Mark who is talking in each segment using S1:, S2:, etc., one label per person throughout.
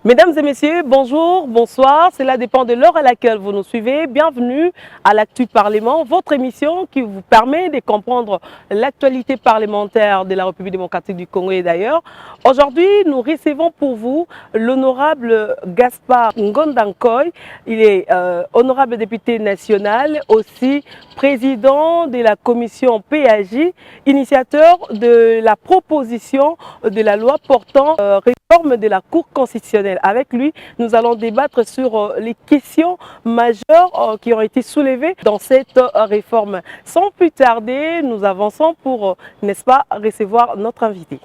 S1: Mesdames et messieurs, bonjour, bonsoir. Cela dépend de l'heure à laquelle vous nous suivez. Bienvenue à l'Actu Parlement, votre émission qui vous permet de comprendre l'actualité parlementaire de la République démocratique du Congo et d'ailleurs. Aujourd'hui, nous recevons pour vous l'honorable Gaspard Ngondankoy. Il est honorable député national, aussi président de la commission PAJ, initiateur de la proposition de la loi portant réforme de la Cour constitutionnelle. Avec lui, nous allons débattre sur les questions majeures qui ont été soulevées dans cette réforme. Sans plus tarder, nous avançons pour, n'est-ce pas, recevoir notre invité.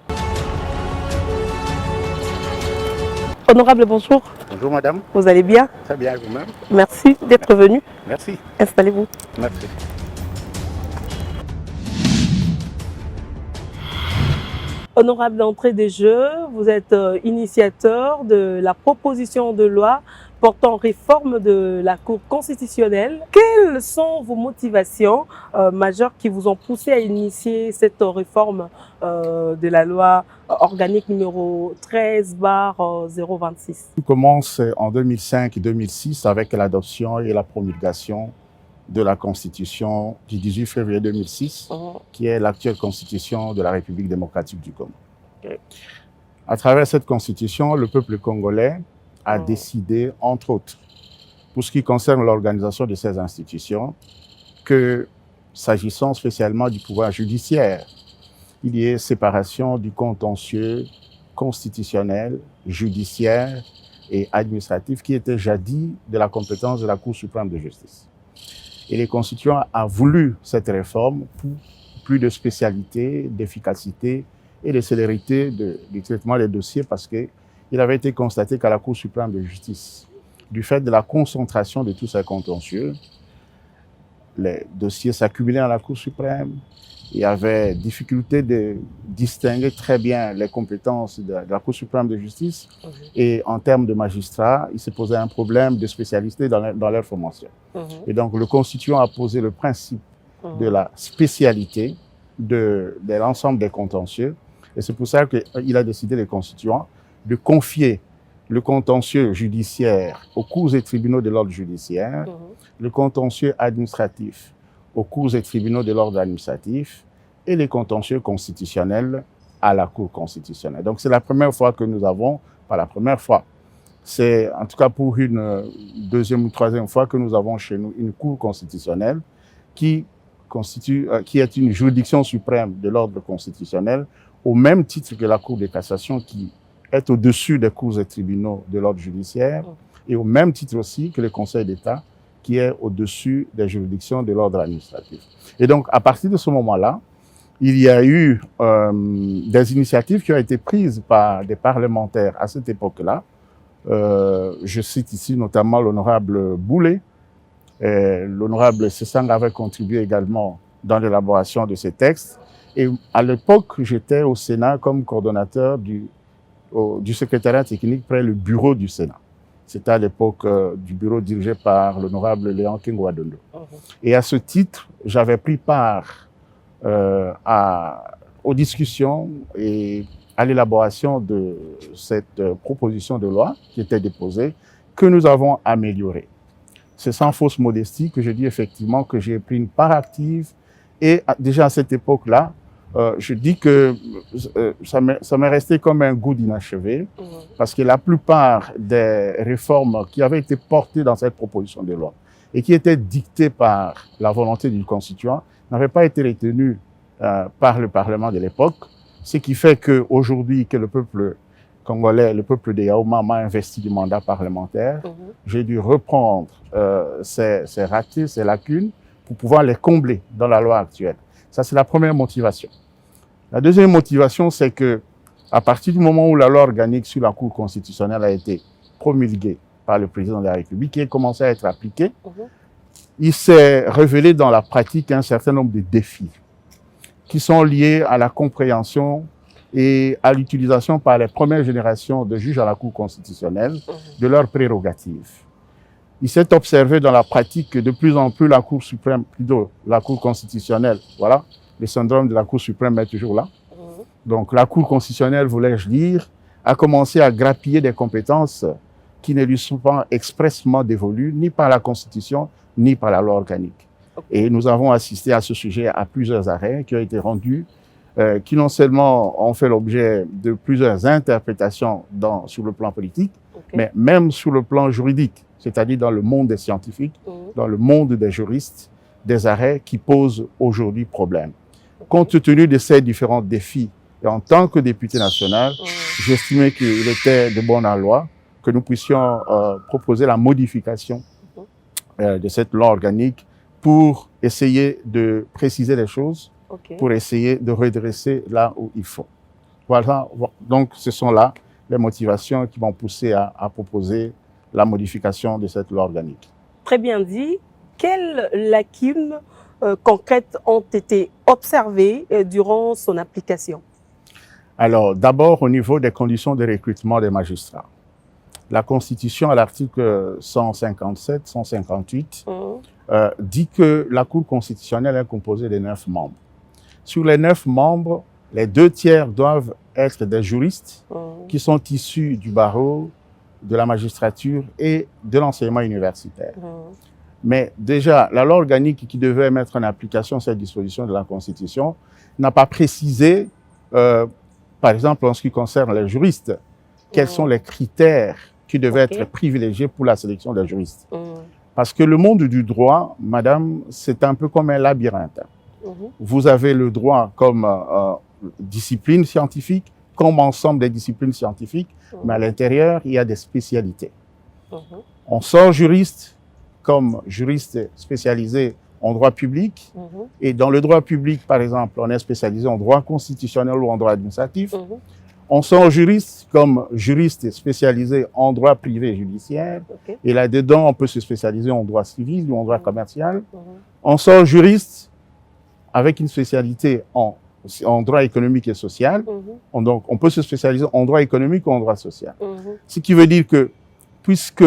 S1: Honorable, bonjour.
S2: Bonjour madame.
S1: Vous allez bien?
S2: Très bien, vous-même.
S1: Merci d'être venu.
S2: Merci.
S1: Installez-vous.
S2: Merci.
S1: Honorable d'entrée des jeux, vous êtes initiateur de la proposition de loi portant réforme de la Cour constitutionnelle. Quelles sont vos motivations majeures qui vous ont poussé à initier cette réforme de la loi organique numéro 13/026?
S2: Tout commence en 2005-2006 avec l'adoption et la promulgation de la Constitution du 18 février 2006, qui est l'actuelle Constitution de la République démocratique du Congo. À travers cette Constitution, le peuple congolais a décidé, entre autres, pour ce qui concerne l'organisation de ces institutions, que, s'agissant spécialement du pouvoir judiciaire, il y ait séparation du contentieux constitutionnel, judiciaire et administratif qui était jadis de la compétence de la Cour suprême de justice. Et les constituants ont voulu cette réforme pour plus de spécialité, d'efficacité et de célérité du traitement des dossiers parce qu'il avait été constaté qu'à la Cour suprême de justice, du fait de la concentration de tous ces contentieux, les dossiers s'accumulaient à la Cour suprême, il y avait difficulté de distinguer très bien les compétences de la Cour suprême de justice et en termes de magistrats, il se posait un problème de spécialité dans leur formation. Et donc le constituant a posé le principe de la spécialité de l'ensemble des contentieux et c'est pour ça qu'il a décidé, les constituants, de confier le contentieux judiciaire aux cours et tribunaux de l'ordre judiciaire, le contentieux administratif aux cours et tribunaux de l'ordre administratif et les contentieux constitutionnels à la Cour constitutionnelle. Donc c'est la première fois que nous avons, pas la première fois, c'est en tout cas pour une deuxième ou troisième fois que nous avons chez nous une Cour constitutionnelle qui est une juridiction suprême de l'ordre constitutionnel au même titre que la Cour de cassation qui est au-dessus des cours et tribunaux de l'ordre judiciaire et au même titre aussi que le Conseil d'État qui est au-dessus des juridictions de l'ordre administratif. Et donc, à partir de ce moment-là, il y a eu des initiatives qui ont été prises par des parlementaires à cette époque-là. Je cite ici notamment l'honorable Boulet. L'honorable Sessang avait contribué également dans l'élaboration de ces textes. Et à l'époque, j'étais au Sénat comme coordonnateur du secrétariat technique près le bureau du Sénat. C'était à l'époque du bureau dirigé par l'honorable Léon Kingwadondo. Et à ce titre, j'avais pris part aux discussions et à l'élaboration de cette proposition de loi qui était déposée, que nous avons améliorée. C'est sans fausse modestie que je dis effectivement que j'ai pris une part active et déjà à cette époque-là, je dis que ça m'est resté comme un goût d'inachevé parce que la plupart des réformes qui avaient été portées dans cette proposition de loi et qui étaient dictées par la volonté du constituant n'avaient pas été retenues par le Parlement de l'époque, ce qui fait qu'aujourd'hui que le peuple congolais, le peuple de Yaouma m'a investi du mandat parlementaire, j'ai dû reprendre ces ratés, ces lacunes pour pouvoir les combler dans la loi actuelle. Ça, c'est la première motivation. La deuxième motivation, c'est que à partir du moment où la loi organique sur la Cour constitutionnelle a été promulguée par le président de la République et a commencé à être appliquée, il s'est révélé dans la pratique un certain nombre de défis qui sont liés à la compréhension et à l'utilisation par les premières générations de juges à la Cour constitutionnelle de leurs prérogatives. Il s'est observé dans la pratique que de plus en plus la Cour suprême, plutôt la Cour constitutionnelle, voilà, le syndrome de la Cour suprême est toujours là. Donc la Cour constitutionnelle, voulais-je dire, a commencé à grappiller des compétences qui ne lui sont pas expressément dévolues, ni par la Constitution, ni par la loi organique. Et nous avons assisté à ce sujet à plusieurs arrêts qui ont été rendus, qui non seulement ont fait l'objet de plusieurs interprétations sur le plan politique, mais même sur le plan juridique, c'est-à-dire dans le monde des scientifiques, dans le monde des juristes, des arrêts qui posent aujourd'hui problème. Compte tenu de ces différents défis, et en tant que député national, j'estimais qu'il était de bonne loi que nous puissions proposer la modification de cette loi organique pour essayer de préciser les choses, pour essayer de redresser là où il faut. Voilà, donc ce sont là les motivations qui m'ont poussé à proposer la modification de cette loi organique.
S1: Très bien dit. Quelles lacunes concrètes ont été observées durant son application?
S2: Alors, d'abord, au niveau des conditions de recrutement des magistrats. La Constitution, à l'article 157, 158, dit que la Cour constitutionnelle est composée de 9 membres. Sur les 9 membres, les 2/3 doivent être des juristes qui sont issus du barreau, de la magistrature et de l'enseignement universitaire. Mais déjà, la loi organique qui devait mettre en application cette disposition de la Constitution n'a pas précisé, par exemple, en ce qui concerne les juristes, quels sont les critères qui devaient être privilégiés pour la sélection des juristes. Parce que le monde du droit, madame, c'est un peu comme un labyrinthe. Vous avez le droit comme discipline scientifique, comme ensemble des disciplines scientifiques, mais à l'intérieur, il y a des spécialités. On sort juriste comme juriste spécialisé en droit public, et dans le droit public, par exemple, on est spécialisé en droit constitutionnel ou en droit administratif. On sort juriste comme juriste spécialisé en droit privé et judiciaire, et là-dedans, on peut se spécialiser en droit civil ou en droit commercial. On sort juriste avec une spécialité en droit économique et social. Donc, on peut se spécialiser en droit économique ou en droit social. Ce qui veut dire que, puisque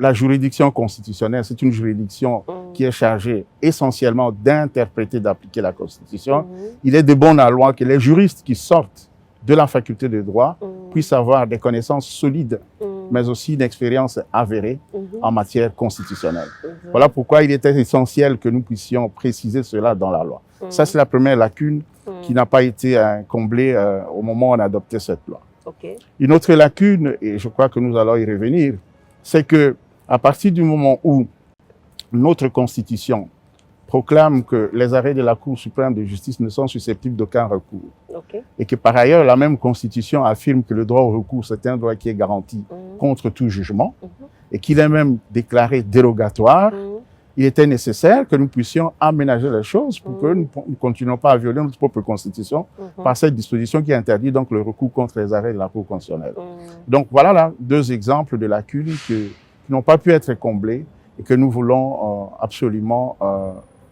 S2: la juridiction constitutionnelle, c'est une juridiction qui est chargée essentiellement d'interpréter, d'appliquer la Constitution, il est de bonne loi que les juristes qui sortent de la faculté de droit puissent avoir des connaissances solides, mais aussi une expérience avérée en matière constitutionnelle. Voilà pourquoi il était essentiel que nous puissions préciser cela dans la loi. Ça, c'est la première lacune qui n'a pas été comblée au moment où on a adopté cette loi. Une autre lacune, et je crois que nous allons y revenir, c'est que à partir du moment où notre Constitution proclame que les arrêts de la Cour suprême de justice ne sont susceptibles d'aucun recours, et que par ailleurs la même Constitution affirme que le droit au recours, c'est un droit qui est garanti contre tout jugement, et qu'il est même déclaré dérogatoire, il était nécessaire que nous puissions aménager les choses pour que nous ne continuions pas à violer notre propre Constitution par cette disposition qui interdit donc le recours contre les arrêts de la Cour constitutionnelle. Donc voilà là 2 exemples de lacunes qui n'ont pas pu être comblés et que nous voulons absolument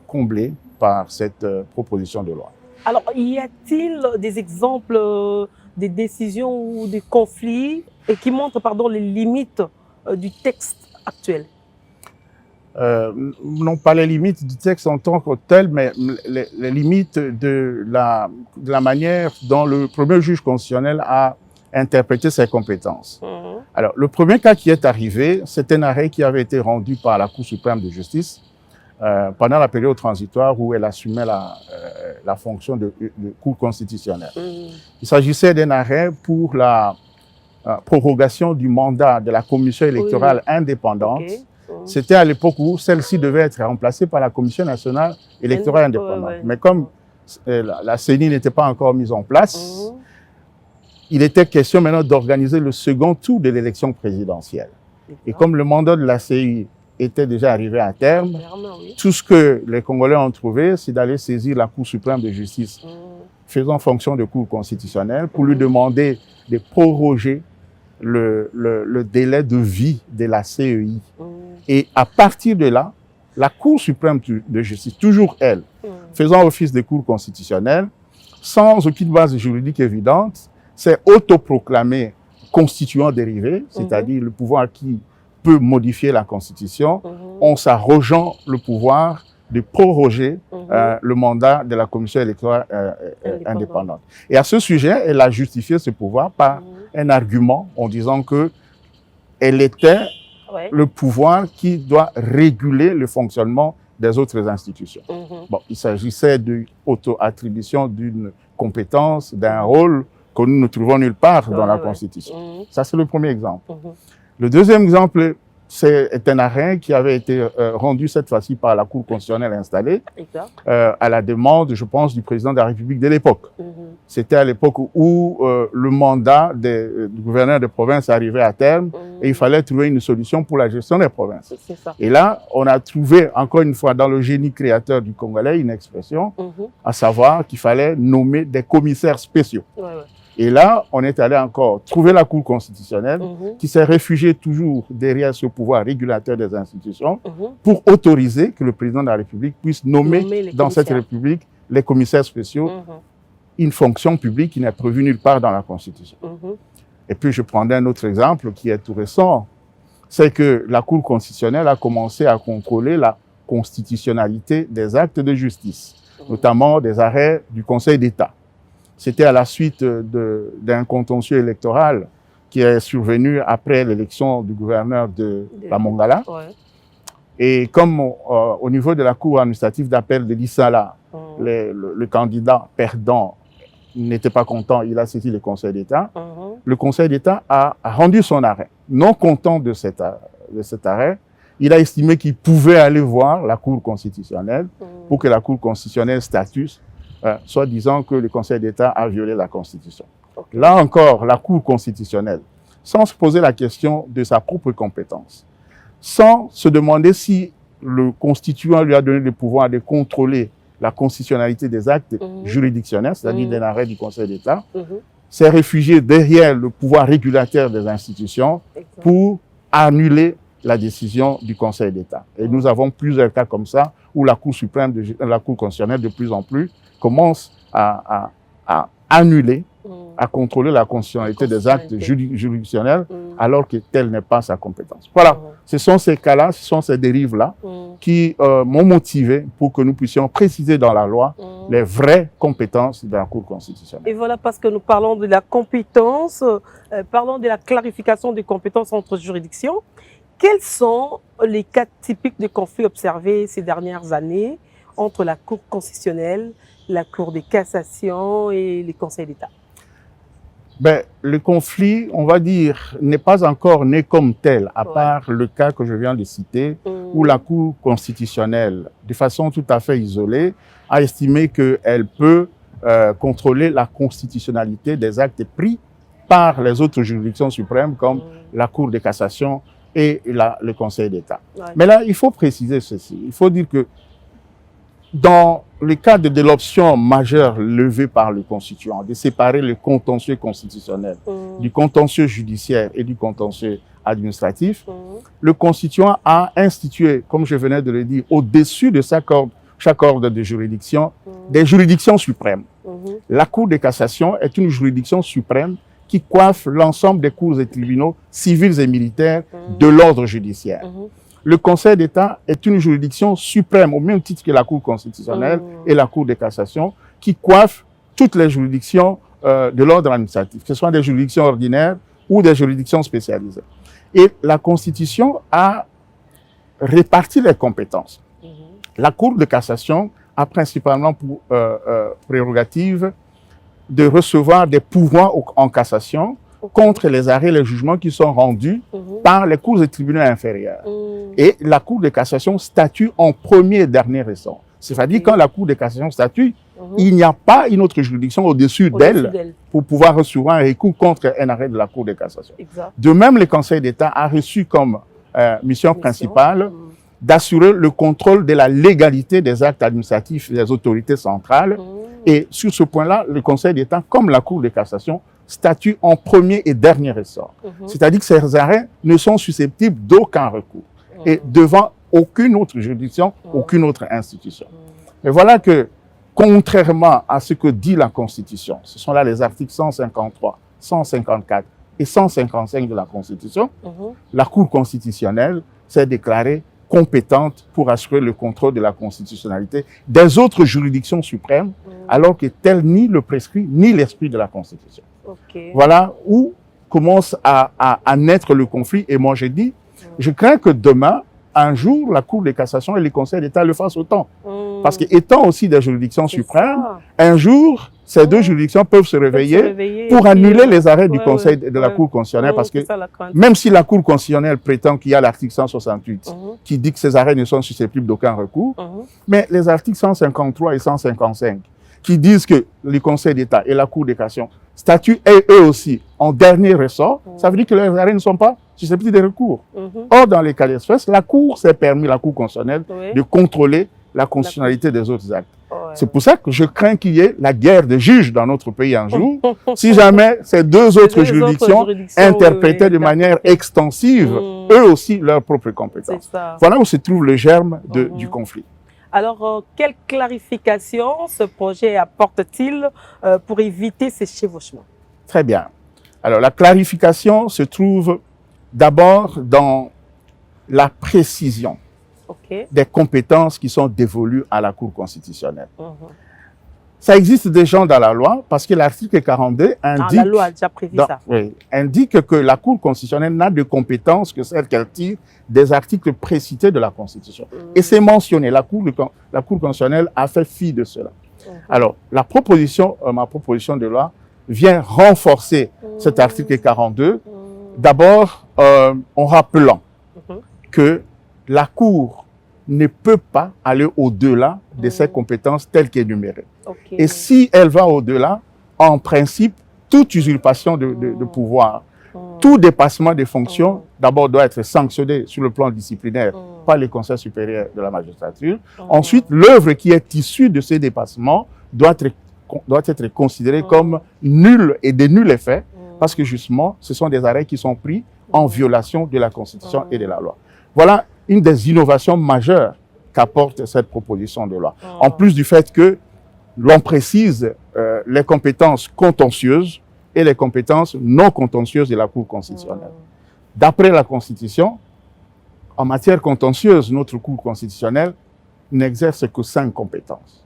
S2: combler par cette proposition de loi.
S1: Alors, y a-t-il des exemples, des décisions ou des conflits qui montrent les limites du texte actuel?
S2: Non pas les limites du texte en tant que tel, mais les limites de la manière dont le premier juge constitutionnel a interprété ses compétences. Alors, le premier cas qui est arrivé, c'est un arrêt qui avait été rendu par la Cour suprême de justice pendant la période transitoire où elle assumait la fonction de Cour constitutionnelle. Il s'agissait d'un arrêt pour la prorogation du mandat de la commission électorale indépendante. C'était à l'époque où celle-ci devait être remplacée par la Commission nationale électorale indépendante. Mais comme la CENI n'était pas encore mise en place, il était question maintenant d'organiser le second tour de l'élection présidentielle. Et comme le mandat de la CENI était déjà arrivé à terme, tout ce que les Congolais ont trouvé, c'est d'aller saisir la Cour suprême de justice, faisant fonction de Cour constitutionnelle, pour lui demander de proroger le délai de vie de la CEI. Et à partir de là, la Cour suprême de justice, toujours elle, faisant office de Cour constitutionnelle, sans aucune base juridique évidente, s'est autoproclamé constituant dérivé, c'est-à-dire le pouvoir qui peut modifier la Constitution, en s'arrogeant le pouvoir de proroger le mandat de la Commission électorale indépendante. Et à ce sujet, elle a justifié ce pouvoir par un argument en disant que elle était le pouvoir qui doit réguler le fonctionnement des autres institutions. Bon, il s'agissait de l'auto-attribution d'une compétence, d'un rôle que nous ne trouvons nulle part dans la Constitution. Ça, c'est le premier exemple. Le deuxième exemple, c'est un arrêt qui avait été rendu cette fois-ci par la Cour constitutionnelle installée à la demande, je pense, du président de la République de l'époque. C'était à l'époque où le mandat du gouverneur de province arrivait à terme et il fallait trouver une solution pour la gestion des provinces. Et là, on a trouvé, encore une fois, dans le génie créateur du Congolais, une expression, à savoir qu'il fallait nommer des commissaires spéciaux. Et là, on est allé encore trouver la Cour constitutionnelle qui s'est réfugiée toujours derrière ce pouvoir régulateur des institutions pour autoriser que le président de la République puisse nommer dans cette République les commissaires spéciaux, une fonction publique qui n'est prévue nulle part dans la Constitution. Et puis, je prendrai un autre exemple qui est tout récent, c'est que la Cour constitutionnelle a commencé à contrôler la constitutionnalité des actes de justice, notamment des arrêts du Conseil d'État. C'était à la suite d'un contentieux électoral qui est survenu après l'élection du gouverneur de la Mongala. Et comme au niveau de la Cour administrative d'appel de l'Issala, le candidat perdant n'était pas content, il a saisi le Conseil d'État. Le Conseil d'État a rendu son arrêt. Non content de cet arrêt, il a estimé qu'il pouvait aller voir la Cour constitutionnelle pour que la Cour constitutionnelle statue soit disant que le Conseil d'État a violé la Constitution. Là encore, la Cour constitutionnelle, sans se poser la question de sa propre compétence, sans se demander si le constituant lui a donné le pouvoir de contrôler la constitutionnalité des actes juridictionnels, c'est-à-dire des arrêts du Conseil d'État, s'est réfugié derrière le pouvoir régulateur des institutions pour annuler la décision du Conseil d'État. Et nous avons plusieurs cas comme ça où la Cour suprême, la Cour constitutionnelle de plus en plus commence à annuler, à contrôler la constitutionnalité des actes juridictionnels alors que telle n'est pas sa compétence. Voilà, ce sont ces cas-là, ce sont ces dérives-là qui m'ont motivé pour que nous puissions préciser dans la loi les vraies compétences de la Cour constitutionnelle.
S1: Et voilà, parce que nous parlons de la compétence, parlons de la clarification des compétences entre juridictions. Quels sont les cas typiques de conflits observés ces dernières années entre la Cour constitutionnelle, la Cour de cassation et les conseils d'État?
S2: Ben, le conflit, on va dire, n'est pas encore né comme tel, à part le cas que je viens de citer, où la Cour constitutionnelle, de façon tout à fait isolée, a estimé qu'elle peut contrôler la constitutionnalité des actes pris par les autres juridictions suprêmes, comme la Cour de cassation et le Conseil d'État. Mais là, il faut préciser ceci. Il faut dire que dans le cadre de l'option majeure levée par le constituant, de séparer le contentieux constitutionnel du contentieux judiciaire et du contentieux administratif, le constituant a institué, comme je venais de le dire, au-dessus de chaque ordre de juridiction, des juridictions suprêmes. La Cour de cassation est une juridiction suprême qui coiffe l'ensemble des cours et tribunaux civils et militaires de l'ordre judiciaire. Le Conseil d'État est une juridiction suprême, au même titre que la Cour constitutionnelle et la Cour de cassation, qui coiffe toutes les juridictions de l'ordre administratif, que ce soit des juridictions ordinaires ou des juridictions spécialisées. Et la Constitution a réparti les compétences. La Cour de cassation a principalement pour prérogative de recevoir des pouvoirs en cassation contre les arrêts et les jugements qui sont rendus par les cours et tribunaux inférieurs. Et la Cour de cassation statue en premier et dernier ressort. C'est-à-dire quand la Cour de cassation statue, il n'y a pas une autre juridiction au-dessus d'elle pour pouvoir recevoir un recours contre un arrêt de la Cour de cassation. De même, le Conseil d'État a reçu comme mission principale d'assurer le contrôle de la légalité des actes administratifs des autorités centrales. Et sur ce point-là, le Conseil d'État, comme la Cour de cassation, statue en premier et dernier ressort. C'est-à-dire que ces arrêts ne sont susceptibles d'aucun recours et devant aucune autre juridiction, aucune autre institution. Mais voilà que, contrairement à ce que dit la Constitution, ce sont là les articles 153, 154 et 155 de la Constitution, la Cour constitutionnelle s'est déclarée compétente pour assurer le contrôle de la constitutionnalité des autres juridictions suprêmes, alors que tel ni le prescrit ni l'esprit de la Constitution. Voilà où commence à naître le conflit. Et moi, j'ai dit, je crains que demain, un jour, la Cour de cassation et les conseils d'État le fassent autant. Parce qu'étant aussi des juridictions suprêmes, un jour, ces deux juridictions peuvent se réveiller pour annuler les arrêts du Conseil de la Cour constitutionnelle. Parce que même si la Cour constitutionnelle prétend qu'il y a l'article 168 qui dit que ces arrêts ne sont susceptibles d'aucun recours, mais les articles 153 et 155 qui disent que le Conseil d'État et la Cour de cassation statuent eux aussi en dernier ressort, ça veut dire que leurs arrêts ne sont pas susceptibles de recours. Or, dans les cas d'espèce, la Cour s'est permis, la Cour constitutionnelle, de contrôler la constitutionnalité des autres actes. C'est pour ça que je crains qu'il y ait la guerre des juges dans notre pays un jour, si jamais ces deux autres juridictions interprétaient de manière extensive, eux aussi, leurs propres compétences. Voilà où se trouve le germe du conflit.
S1: Alors, quelle clarification ce projet apporte-t-il pour éviter ces chevauchements?
S2: Très bien. Alors, la clarification se trouve d'abord dans la précision des compétences qui sont dévolues à la Cour constitutionnelle. Ça existe déjà dans la loi parce que l'article 42 indique,
S1: la loi a déjà prévu ça.
S2: Oui, indique que la Cour constitutionnelle n'a de compétences que celles qu'elle tire des articles précités de la Constitution. Et c'est mentionné, la Cour constitutionnelle a fait fi de cela. Alors, ma proposition de loi vient renforcer cet article 42, d'abord en rappelant que la Cour ne peut pas aller au-delà de ses compétences telles qu'énumérées. Et si elle va au-delà, en principe, toute usurpation de pouvoir, tout dépassement des fonctions, d'abord doit être sanctionné sur le plan disciplinaire par le Conseil supérieur de la magistrature. Ensuite, l'œuvre qui est issue de ces dépassements doit être considérée comme nulle et de nul effet, parce que justement, ce sont des arrêts qui sont pris en violation de la Constitution et de la loi. Voilà une des innovations majeures qu'apporte cette proposition de loi. En plus du fait que l'on précise les compétences contentieuses et les compétences non contentieuses de la Cour constitutionnelle. D'après la Constitution, en matière contentieuse, notre Cour constitutionnelle n'exerce que 5 compétences.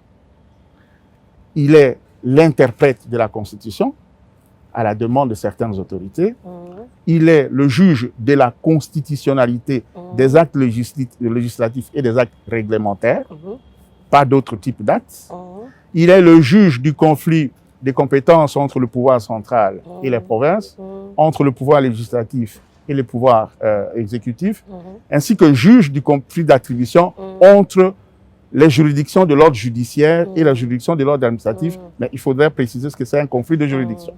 S2: Il est l'interprète de la Constitution, à la demande de certaines autorités. Il est le juge de la constitutionnalité des actes législatifs et des actes réglementaires, pas d'autres types d'actes. Il est le juge du conflit des compétences entre le pouvoir central et les provinces, entre le pouvoir législatif et le pouvoir exécutif, ainsi que juge du conflit d'attribution entre les juridictions de l'ordre judiciaire et la juridiction de l'ordre administratif. Mais il faudrait préciser ce que c'est un conflit de juridiction.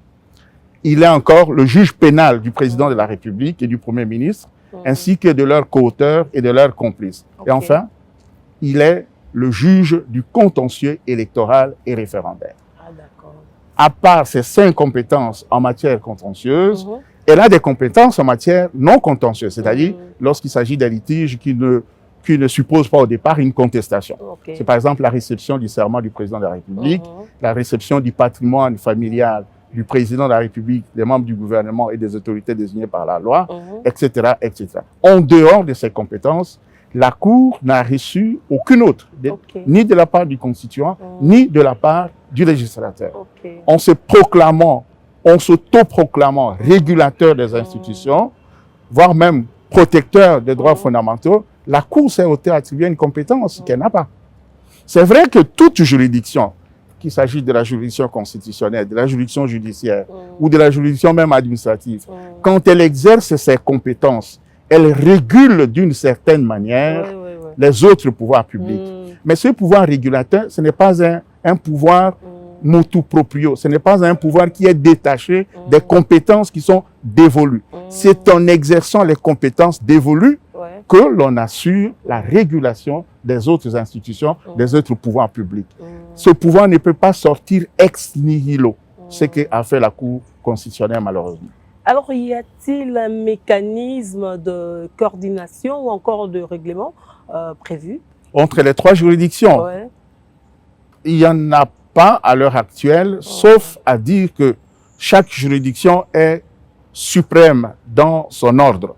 S2: Il est encore le juge pénal du président de la République et du Premier ministre, ainsi que de leurs co-auteurs et de leurs complices. Et enfin, il est le juge du contentieux électoral et référendaire. À part ces 5 compétences en matière contentieuse, elle a des compétences en matière non contentieuse, c'est-à-dire lorsqu'il s'agit d'un litige qui ne suppose pas au départ une contestation. C'est par exemple la réception du serment du président de la République, la réception du patrimoine familial du président de la République, des membres du gouvernement et des autorités désignées par la loi, etc., etc. En dehors de ces compétences, la Cour n'a reçu aucune autre, ni de la part du constituant, ni de la part du législateur. En s'autoproclamant régulateur des institutions, voire même protecteur des droits fondamentaux, la Cour s'est attribué une compétence qu'elle n'a pas. C'est vrai que toute juridiction, qu'il s'agit de la juridiction constitutionnelle, de la juridiction judiciaire ou de la juridiction même administrative, quand elle exerce ses compétences, elle régule d'une certaine manière les autres pouvoirs publics. Mais ce pouvoir régulateur, ce n'est pas un pouvoir motu proprio, ce n'est pas un pouvoir qui est détaché des compétences qui sont dévolues. C'est en exerçant les compétences dévolues que l'on assure la régulation des autres institutions, des autres pouvoirs publics. Ce pouvoir ne peut pas sortir ex nihilo, ce qu'a fait la Cour constitutionnelle malheureusement.
S1: Alors, y a-t-il un mécanisme de coordination ou encore de règlement prévu? Entre
S2: les 3 juridictions, il n'y en a pas à l'heure actuelle, sauf à dire que chaque juridiction est suprême dans son ordre.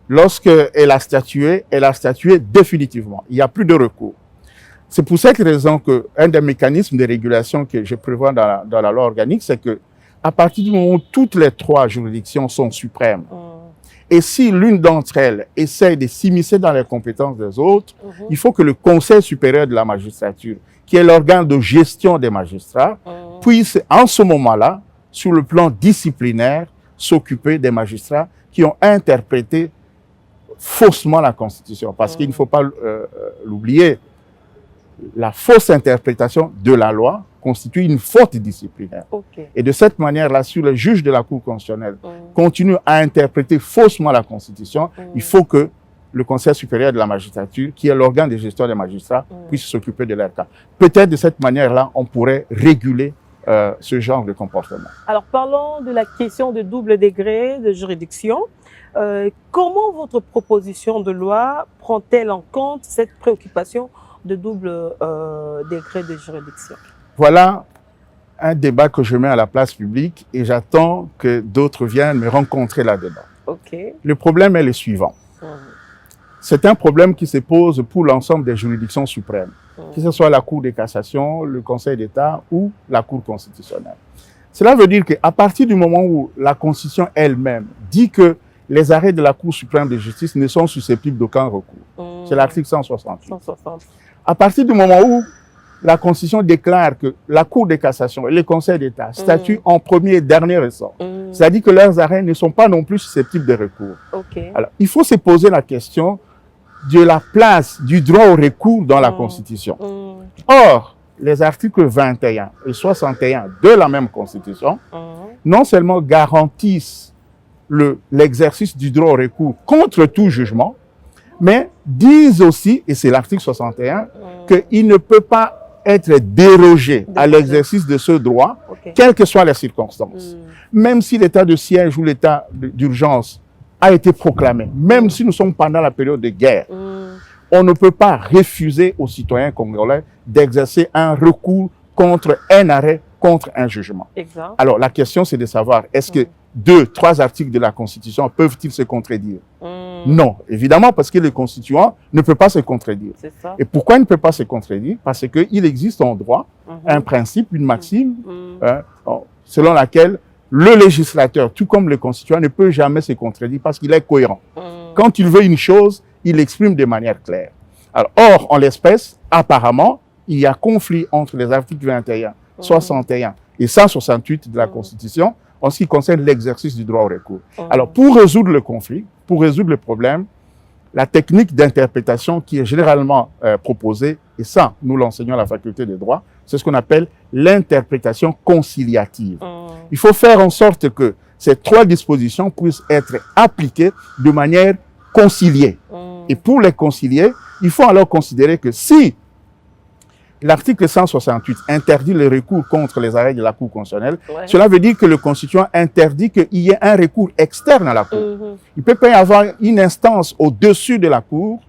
S2: Lorsqu'elle a statué définitivement. Il n'y a plus de recours. C'est pour cette raison qu'un des mécanismes de régulation que je prévois dans la loi organique, c'est que à partir du moment où toutes les trois juridictions sont suprêmes, et si l'une d'entre elles essaie de s'immiscer dans les compétences des autres, il faut que le Conseil supérieur de la magistrature, qui est l'organe de gestion des magistrats, puisse, en ce moment-là, sur le plan disciplinaire, s'occuper des magistrats qui ont interprété faussement la Constitution. Parce qu'il ne faut pas l'oublier, la fausse interprétation de la loi constitue une faute disciplinaire. Et de cette manière-là, si le juge de la Cour constitutionnelle continue à interpréter faussement la Constitution, il faut que le Conseil supérieur de la magistrature, qui est l'organe de gestion des magistrats, puisse s'occuper de leur cas. Peut-être de cette manière-là, on pourrait réguler ce genre de comportement.
S1: Alors, parlons de la question de double degré de juridiction. Comment votre proposition de loi prend-elle en compte cette préoccupation de double degré de juridiction?
S2: Voilà un débat que je mets à la place publique et j'attends que d'autres viennent me rencontrer là-dedans. Le problème est le suivant. C'est un problème qui se pose pour l'ensemble des juridictions suprêmes, que ce soit la Cour de cassation, le Conseil d'État ou la Cour constitutionnelle. Cela veut dire qu'à partir du moment où la Constitution elle-même dit que les arrêts de la Cour suprême de justice ne sont susceptibles d'aucun recours, c'est l'article 168. À partir du moment où la Constitution déclare que la Cour de cassation et le Conseil d'État statuent en premier et dernier ressort, c'est-à-dire que leurs arrêts ne sont pas non plus susceptibles de recours. Alors, il faut se poser la question de la place du droit au recours dans la Constitution. Or, les articles 21 et 61 de la même Constitution, non seulement garantissent l'exercice du droit au recours contre tout jugement, mais disent aussi, et c'est l'article 61, qu'il ne peut pas être dérogé à l'exercice de ce droit, quelles que soient les circonstances. Même si l'état de siège ou l'état d'urgence a été proclamé, même si nous sommes pendant la période de guerre, on ne peut pas refuser aux citoyens congolais d'exercer un recours contre un arrêt, contre un jugement. Alors la question c'est de savoir, est-ce que 2, 3 articles de la Constitution peuvent-ils se contredire? Non, évidemment, parce que le constituant ne peut pas se contredire. Et pourquoi il ne peut pas se contredire? Parce qu'il existe en droit un principe, une maxime, selon laquelle le législateur, tout comme le constituant, ne peut jamais se contredire parce qu'il est cohérent. Quand il veut une chose, il l'exprime de manière claire. Alors, or, en l'espèce, apparemment, il y a conflit entre les articles 21, 61 et 168 de la Constitution en ce qui concerne l'exercice du droit au recours. Alors, pour résoudre le conflit, pour résoudre le problème, la technique d'interprétation qui est généralement proposée, et ça, nous l'enseignons à la faculté de droit, c'est ce qu'on appelle l'interprétation conciliative. Il faut faire en sorte que ces 3 dispositions puissent être appliquées de manière conciliée. Et pour les concilier, il faut alors considérer que si l'article 168 interdit le recours contre les arrêts de la Cour constitutionnelle, cela veut dire que le constituant interdit qu'il y ait un recours externe à la Cour. Il peut pas y avoir une instance au-dessus de la Cour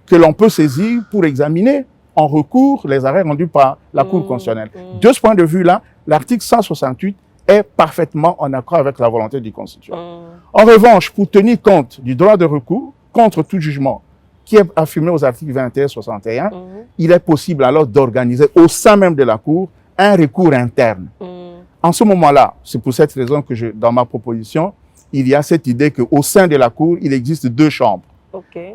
S2: que l'on peut saisir pour examiner en recours les arrêts rendus par la Cour constitutionnelle. De ce point de vue-là, l'article 168 est parfaitement en accord avec la volonté du constituant. En revanche, pour tenir compte du droit de recours contre tout jugement qui est affirmé aux articles 21 et 61, il est possible alors d'organiser au sein même de la Cour un recours interne. En ce moment-là, c'est pour cette raison que dans ma proposition, il y a cette idée qu'au sein de la Cour, il existe 2 chambres.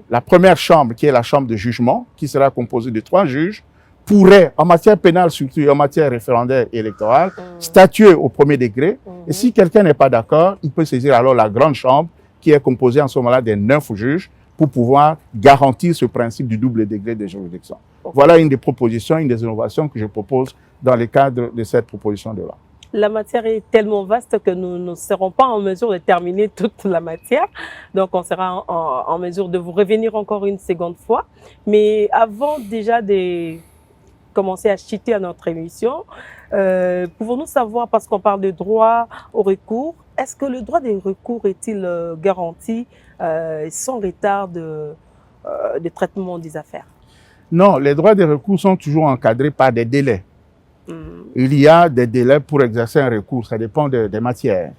S2: La première chambre, qui est la chambre de jugement, qui sera composée de 3 juges, pourrait, en matière pénale surtout et en matière référendaire et électorale, statuer au premier degré. Et si quelqu'un n'est pas d'accord, il peut saisir alors la grande chambre, qui est composée en ce moment-là des 9 juges, pour pouvoir garantir ce principe du double degré de juridiction. Voilà une des propositions, une des innovations que je propose dans le cadre de cette proposition de loi.
S1: La matière est tellement vaste que nous ne serons pas en mesure de terminer toute la matière. Donc, on sera en mesure de vous revenir encore une seconde fois. Mais avant déjà de commencer à chiter à notre émission, pouvons-nous savoir, parce qu'on parle de droit au recours, est-ce que le droit des recours est-il garanti sans retard de traitement des affaires?
S2: Non, les droits des recours sont toujours encadrés par des délais. Il y a des délais pour exercer un recours, ça dépend des matières.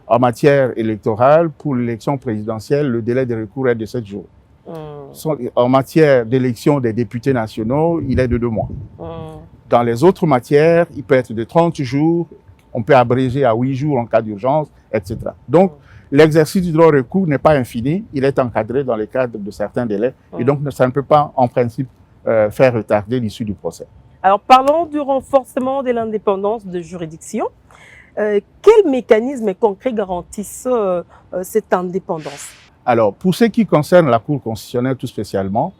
S2: En matière électorale, pour l'élection présidentielle, le délai de recours est de 7 jours. En matière d'élection des députés nationaux, il est de 2 mois. Dans les autres matières, il peut être de 30 jours, on peut abréger à 8 jours en cas d'urgence, etc. Donc, l'exercice du droit au recours n'est pas infini, il est encadré dans le cadre de certains délais, et donc ça ne peut pas, en principe, faire retarder l'issue du procès.
S1: Alors, parlons du renforcement de l'indépendance de juridiction. Quels mécanismes concrets garantissent cette indépendance?
S2: Alors, pour ce qui concerne la Cour constitutionnelle tout spécialement,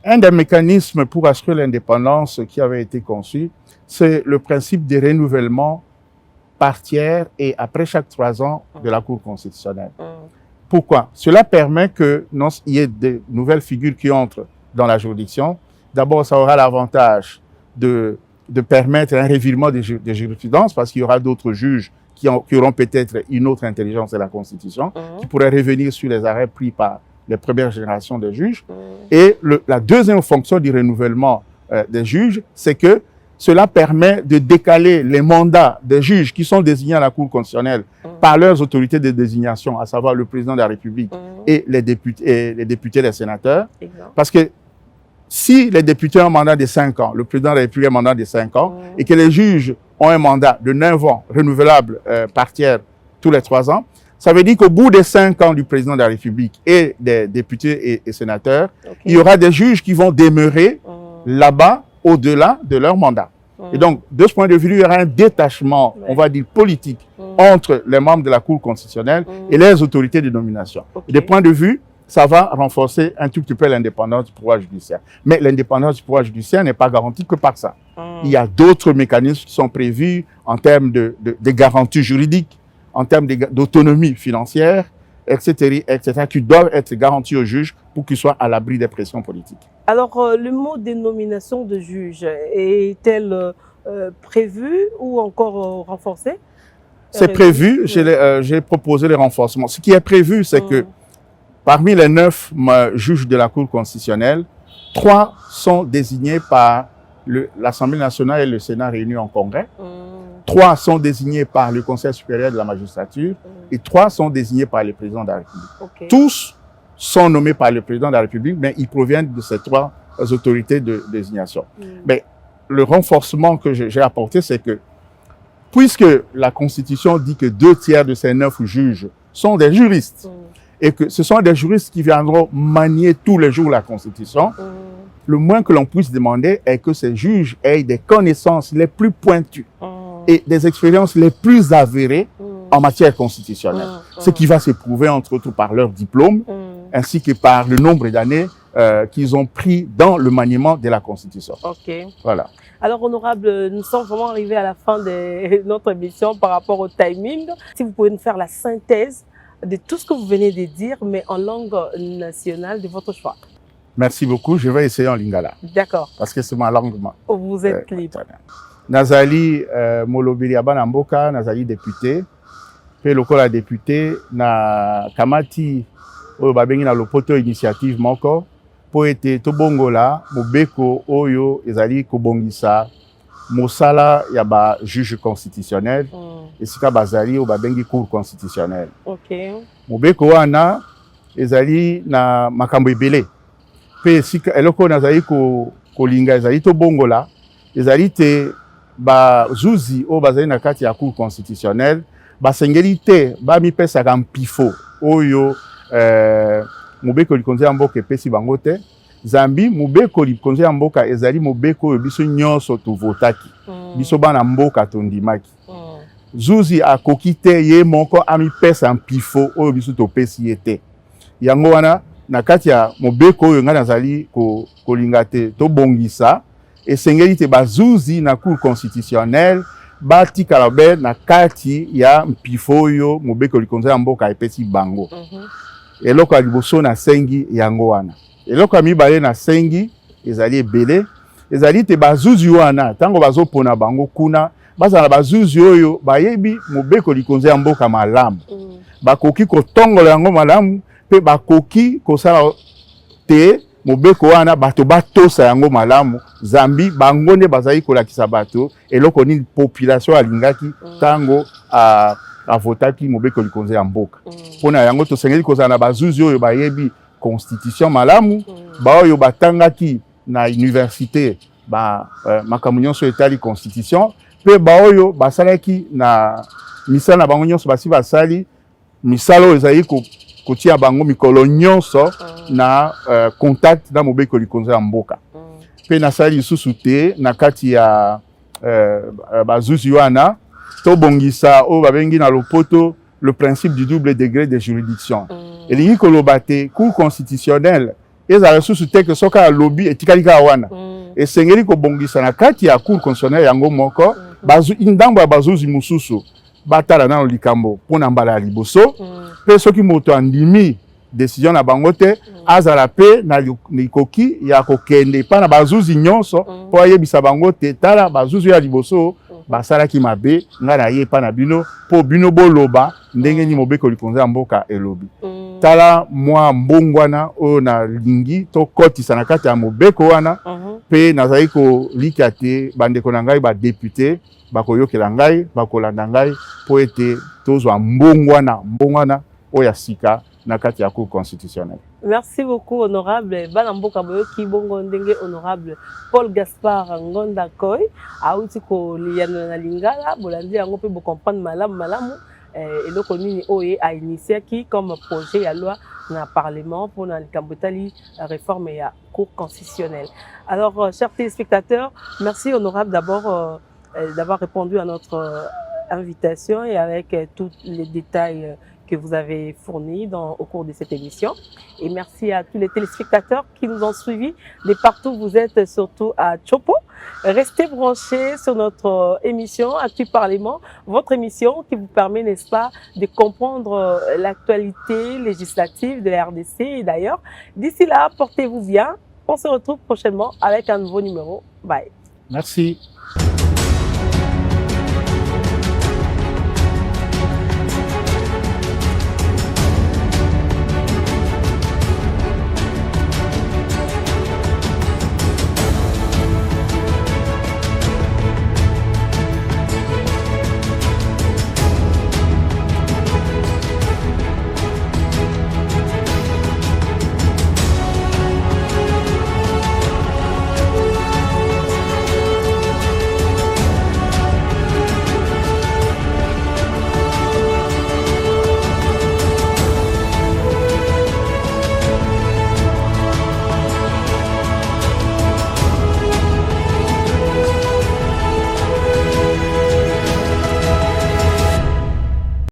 S2: un des mécanismes pour assurer l'indépendance qui avait été conçu, c'est le principe de renouvellement par tiers et après chaque 3 ans de la Cour constitutionnelle. Pourquoi? Cela permet qu'il y ait de nouvelles figures qui entrent dans la juridiction. D'abord, ça aura l'avantage de permettre un revirement des jurisprudences parce qu'il y aura d'autres juges qui auront peut-être une autre intelligence de la Constitution, qui pourraient revenir sur les arrêts pris par les premières générations de juges. Et la deuxième fonction du renouvellement des juges, c'est que cela permet de décaler les mandats des juges qui sont désignés à la Cour constitutionnelle par leurs autorités de désignation, à savoir le président de la République et les députés et les sénateurs. Parce que si les députés ont un mandat de 5 ans, le président de la République a un mandat de 5 ans, et que les juges ont un mandat de 9 ans, renouvelable par tiers tous les 3 ans, ça veut dire qu'au bout des 5 ans du président de la République et des députés et sénateurs, il y aura des juges qui vont demeurer là-bas au-delà de leur mandat. Et donc, de ce point de vue, il y aura un détachement, on va dire, politique entre les membres de la Cour constitutionnelle et les autorités de nomination. De point de vue, ça va renforcer un tout petit peu l'indépendance du pouvoir judiciaire. Mais l'indépendance du pouvoir judiciaire n'est pas garantie que par ça. Il y a d'autres mécanismes qui sont prévus en termes de garanties juridiques, en termes d'autonomie financière, etc., qui doivent être garantis aux juges pour qu'ils soient à l'abri des pressions politiques.
S1: Alors, le mot dénomination de juge est-elle prévu ou encore renforcé?
S2: C'est prévu, j'ai proposé le renforcement. Ce qui est prévu, c'est que parmi les 9 juges de la Cour constitutionnelle, 3 sont désignés par l'Assemblée nationale et le Sénat réunis en congrès. 3 sont désignés par le Conseil supérieur de la magistrature et 3 sont désignés par le président de la République. Tous sont nommés par le président de la République, mais ils proviennent de ces 3 autorités de désignation. Mais le renforcement que j'ai apporté, c'est que puisque la Constitution dit que 2 tiers de ces 9 juges sont des juristes, et que ce sont des juristes qui viendront manier tous les jours la Constitution, le moins que l'on puisse demander est que ces juges aient des connaissances les plus pointues et des expériences les plus avérées en matière constitutionnelle. Ce qui va se prouver entre autres par leur diplôme, ainsi que par le nombre d'années qu'ils ont pris dans le maniement de la Constitution. Voilà.
S1: Alors, honorable, nous sommes vraiment arrivés à la fin de notre émission par rapport au timing. Si vous pouvez nous faire la synthèse de tout ce que vous venez de dire, mais en langue nationale de votre choix.
S2: Merci beaucoup. Je vais essayer en lingala.
S1: D'accord.
S2: Parce que c'est ma langue.
S1: Vous êtes libre.
S2: Nazali Molobili Abana Mboka, Nazali député. Puis le la député na Kamati oyo babengi na lopoto initiative moko po ete tobongola mobeko oyo ezali kobongisa mosala ya ba juge constitutionnel esika bazali oyo babengi cour constitutionnelle. Mobeko wana ezali na makambo ebele pe esika eloko nazali kolinga ezali tobongola ezali te bazuzi oyo bazali na kati ya cour constitutionnelle basengeli te bamipesaka mpifo oyo mobeko likonzi ya mboka epesi bango te. Zambi mobeko likonzi ya mboka ezali mobeko oyo biso nyonso tovotaki biso bana mboka tondimaki. Zuzi akoki te ye moko amipesa mpifo oyo biso topesi ye te. Yango wana na kati ya mobeko oyo nga nazali kolinga te tobongisa esengeli te bazuzi na cour constitutionnelle batikala be na kati ya mpifo oyo mobeko likonzi ya mboka epesi bango. Eloko ya liboso na sengi yango wana. Eloko ya mibale na sengi ezali ebele ezali te bazuzi wana tango bazopona bango kuna bazala bazuzi oyo bayebi mobeko likonzi ya mboka malamu. Bakoki kotongola yango malamu pe bakoki kosala te mobeko wana bato batosa yango malamu. Zambi bango nde bazali kolakisa bato eloko nini population alingaki tango avotaki mobeko likonzi ya mboka. Pona yango tosengeli kozala na bazuzi oyo bayebi constitution malamu baoyo batangaki na université makambo nyonso etali constitution pe baoyo basalaki na misala na bango nyonso basi basali misala ezali kotia bango mikolo nyonso na contact na mobeko likonza ya mboka pe nasali lisusu te na kati ya bazuzi wana tobongisa oyo babengi na lopoto le principe du double degré de juridiction elingi koloba te cour constitutionnelle ezala lisusu te ke soki alobi etikali kaka wana esengeli kobongisa na kati ya cour constitutionnelle yango moko ndambo ya bazuzi mosusu batala nano likambo mpona mbala ya liboso pe soki moto andimi décision na bango te azala pe na likoki ya kokende pa na bazuzi nyonso po ayebisa bango te tala bazuzi ya liboso basalaki mabe nga na ye pa na bino po bino boloba ndenge ni mobeko likonza ya mboka elobi tala mwa mbongwana oyo na lingi tokotisa na kati ya mobeko wana pe nazali kolika te bandeko na ngai badepute bakoyokela ngai bakolanda ngai po ete tozwa mbongwana oyo ya sika na kati ya cour constitutionnelle.
S1: Merci beaucoup, honorable Balamboka Boyoki Bongo Ndenge, honorable Paul Gaspard Ngonda Koy, auti ko liyana na lingala, bolandi yango pe bo comprendre malamu, et donc on a initié qui comme projet à loi dans le Parlement pour la réforme et la Cour constitutionnelle. Alors, chers téléspectateurs, merci honorable d'abord d'avoir répondu à notre invitation et avec tous les détails que vous avez fournis au cours de cette émission. Et merci à tous les téléspectateurs qui nous ont suivis de partout où vous êtes, surtout à Chopo. Restez branchés sur notre émission Actu Parlement, votre émission qui vous permet, n'est-ce pas, de comprendre l'actualité législative de la RDC et d'ailleurs. D'ici là, portez-vous bien. On se retrouve prochainement avec un nouveau numéro. Bye.
S2: Merci.